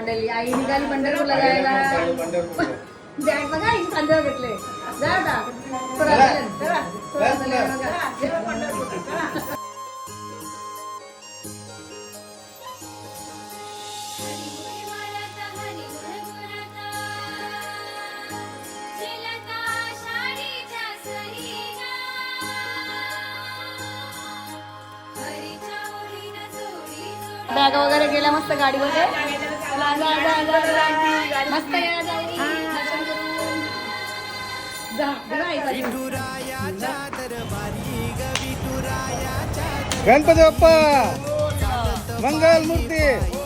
आई निघाली पंढरपूरला जायला. बॅग बघा आई खांद्यावर घेतले. जा आता थोडा बॅग वगैरे गेल्या मस्त गाडीमध्ये मस्त गणपती बाप्पा मंगल मूर्ती.